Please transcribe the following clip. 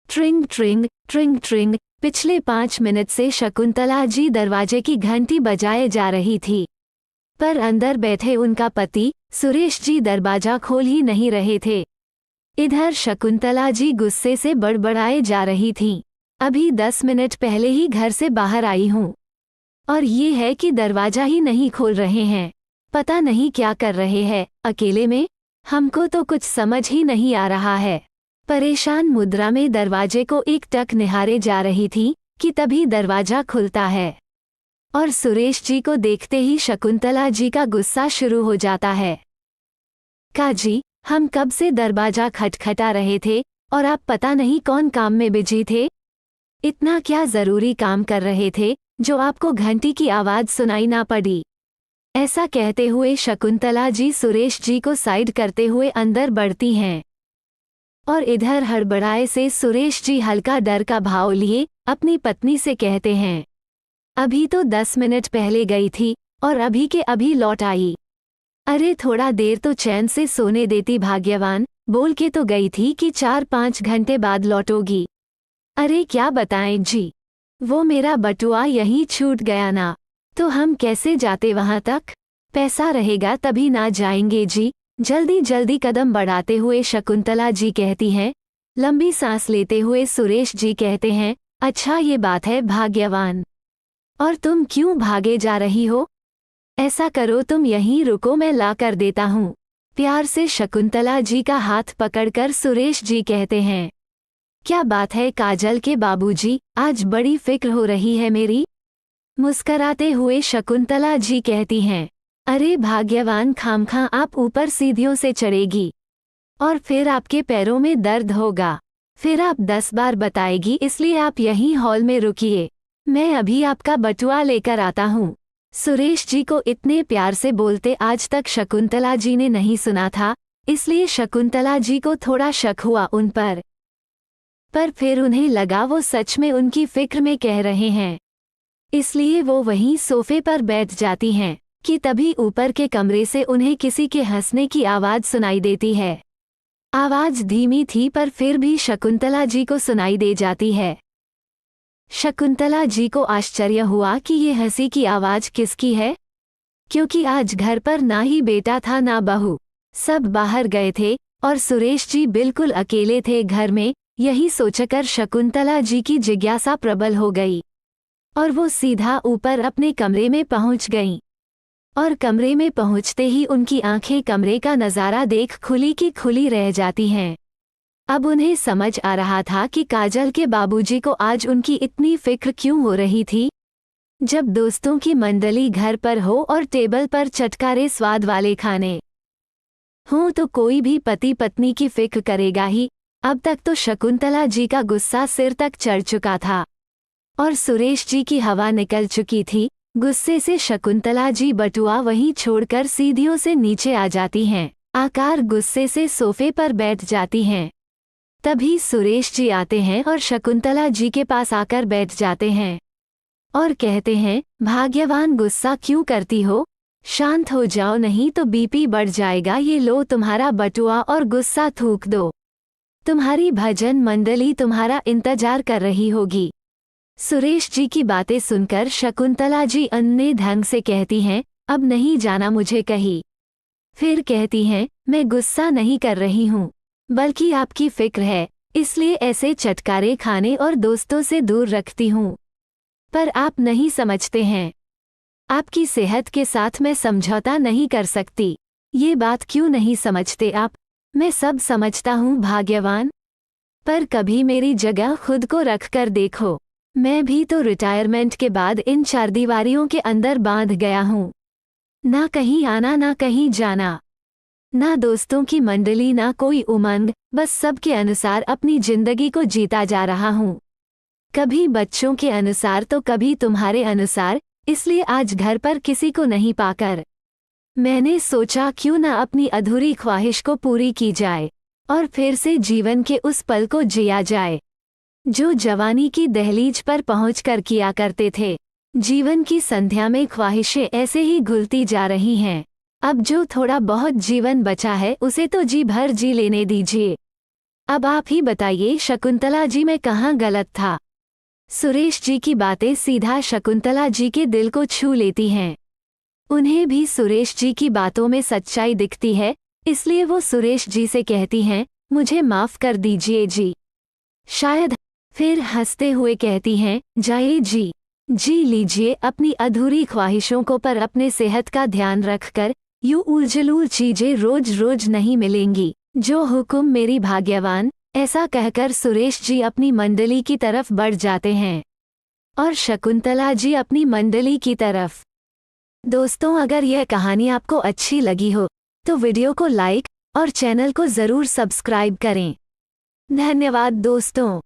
ट्रिंग ट्रिंग ट्रिंग ट्रिंग। पिछले 5 मिनट से शकुंतला जी दरवाजे की घंटी बजाए जा रही थी, पर अंदर बैठे उनका पति सुरेश जी दरवाजा खोल ही नहीं रहे थे। इधर शकुंतला जी गुस्से से बड़बड़ाए जा रही थीं। अभी 10 मिनट पहले ही घर से बाहर आई हूँ और ये है कि दरवाजा ही नहीं खोल रहे हैं। पता नहीं क्या कर रहे हैं अकेले में, हमको तो कुछ समझ ही नहीं आ रहा है। परेशान मुद्रा में दरवाजे को एक टक निहारे जा रही थी कि तभी दरवाजा खुलता है और सुरेश जी को देखते ही शकुंतला जी का गुस्सा शुरू हो जाता है। काजी, हम कब से दरवाजा खटखटा रहे थे और आप पता नहीं कौन काम में बिजी थे। इतना क्या जरूरी काम कर रहे थे जो आपको घंटी की आवाज सुनाई ना पड़ी। ऐसा कहते हुए शकुंतला जी सुरेश जी को साइड करते हुए अंदर बढ़ती हैं और इधर हड़बड़ाए से सुरेश जी हल्का डर का भाव लिए अपनी पत्नी से कहते हैं, अभी तो 10 मिनट पहले गई थी और अभी के अभी लौट आई। अरे थोड़ा देर तो चैन से सोने देती भाग्यवान, बोल के तो गई थी कि 4-5 घंटे बाद लौटोगी। अरे क्या बताएं जी, वो मेरा बटुआ यहीं छूट गया ना, तो हम कैसे जाते वहां तक। पैसा रहेगा तभी ना जाएंगे जी। जल्दी जल्दी कदम बढ़ाते हुए शकुंतला जी कहती हैं। लंबी सांस लेते हुए सुरेश जी कहते हैं, अच्छा ये बात है भाग्यवान, और तुम क्यों भागे जा रही हो। ऐसा करो तुम यहीं रुको, मैं ला कर देता हूँ। प्यार से शकुंतला जी का हाथ पकड़कर सुरेश जी कहते हैं, क्या बात है काजल के बाबूजी, आज बड़ी फिक्र हो रही है मेरी। मुस्कराते हुए शकुंतला जी कहती हैं, अरे भाग्यवान, खामखा आप ऊपर सीढ़ियों से चढ़ेगी और फिर आपके पैरों में दर्द होगा, फिर आप 10 बार बताएगी, इसलिए आप यहीं हॉल में रुकिए, मैं अभी आपका बटुआ लेकर आता हूँ। सुरेश जी को इतने प्यार से बोलते आज तक शकुंतला जी ने नहीं सुना था, इसलिए शकुंतला जी को थोड़ा शक हुआ उन पर फिर उन्हें लगा वो सच में उनकी फिक्र में कह रहे हैं, इसलिए वो वहीं सोफे पर बैठ जाती हैं कि तभी ऊपर के कमरे से उन्हें किसी के हंसने की आवाज सुनाई देती है। आवाज धीमी थी पर फिर भी शकुंतला जी को सुनाई दे जाती है। शकुंतला जी को आश्चर्य हुआ कि ये हंसी की आवाज किसकी है, क्योंकि आज घर पर ना ही बेटा था ना बहू, सब बाहर गए थे और सुरेश जी बिल्कुल अकेले थे घर में। यही सोचकर शकुंतला जी की जिज्ञासा प्रबल हो गई और वो सीधा ऊपर अपने कमरे में पहुंच गईं। और कमरे में पहुंचते ही उनकी आंखें कमरे का नज़ारा देख खुली की खुली रह जाती हैं। अब उन्हें समझ आ रहा था कि काजल के बाबूजी को आज उनकी इतनी फिक्र क्यों हो रही थी। जब दोस्तों की मंडली घर पर हो और टेबल पर चटकारे स्वाद वाले खाने हों तो कोई भी पति पत्नी की फिक्र करेगा ही। अब तक तो शकुंतला जी का गुस्सा सिर तक चढ़ चुका था और सुरेश जी की हवा निकल चुकी थी। गुस्से से शकुंतला जी बटुआ वहीं छोड़कर सीढ़ियों से नीचे आ जाती हैं, आकार गुस्से से सोफे पर बैठ जाती हैं। तभी सुरेश जी आते हैं और शकुंतला जी के पास आकर बैठ जाते हैं और कहते हैं, भाग्यवान गुस्सा क्यों करती हो, शांत हो जाओ नहीं तो बीपी बढ़ जाएगा। ये लो तुम्हारा बटुआ और गुस्सा थूक दो, तुम्हारी भजन मंडली तुम्हारा इंतजार कर रही होगी। सुरेश जी की बातें सुनकर शकुंतला जी अन्य ढंग से कहती हैं, अब नहीं जाना मुझे कहीं। फिर कहती हैं, मैं गुस्सा नहीं कर रही हूँ, बल्कि आपकी फिक्र है, इसलिए ऐसे चटकारे खाने और दोस्तों से दूर रखती हूँ। पर आप नहीं समझते हैं, आपकी सेहत के साथ मैं समझौता नहीं कर सकती। ये बात क्यों नहीं समझते आप, मैं सब समझता हूँ भाग्यवान, पर कभी मेरी जगह खुद को रख कर देखो। मैं भी तो रिटायरमेंट के बाद इन चारदीवारियों के अंदर बांध गया हूँ, ना कहीं आना ना कहीं जाना, ना दोस्तों की मंडली ना कोई उमंग, बस सबके अनुसार अपनी जिंदगी को जीता जा रहा हूँ, कभी बच्चों के अनुसार तो कभी तुम्हारे अनुसार। इसलिए आज घर पर किसी को नहीं पाकर मैंने सोचा क्यों ना अपनी अधूरी ख्वाहिश को पूरी की जाए और फिर से जीवन के उस पल को जिया जाए जो जवानी की दहलीज पर पहुंचकर किया करते थे। जीवन की संध्या में ख्वाहिशें ऐसे ही घुलती जा रही हैं। अब जो थोड़ा बहुत जीवन बचा है उसे तो जी भर जी लेने दीजिए। अब आप ही बताइए शकुंतला जी में कहाँ गलत था। सुरेश जी की बातें सीधा शकुंतला जी के दिल को छू लेती हैं। उन्हें भी सुरेश जी की बातों में सच्चाई दिखती है, इसलिए वो सुरेश जी से कहती हैं, मुझे माफ कर दीजिए जी। शायद फिर हंसते हुए कहती हैं, जाइए जी लीजिए अपनी अधूरी ख्वाहिशों को, पर अपने सेहत का ध्यान रखकर। यूं उलझुल चीजें रोज रोज नहीं मिलेंगी, जो हुक्म मेरी भाग्यवान। ऐसा कहकर सुरेश जी अपनी मंडली की तरफ बढ़ जाते हैं और शकुंतला जी अपनी मंडली की तरफ। दोस्तों, अगर यह कहानी आपको अच्छी लगी हो तो वीडियो को लाइक और चैनल को ज़रूर सब्सक्राइब करें। धन्यवाद दोस्तों।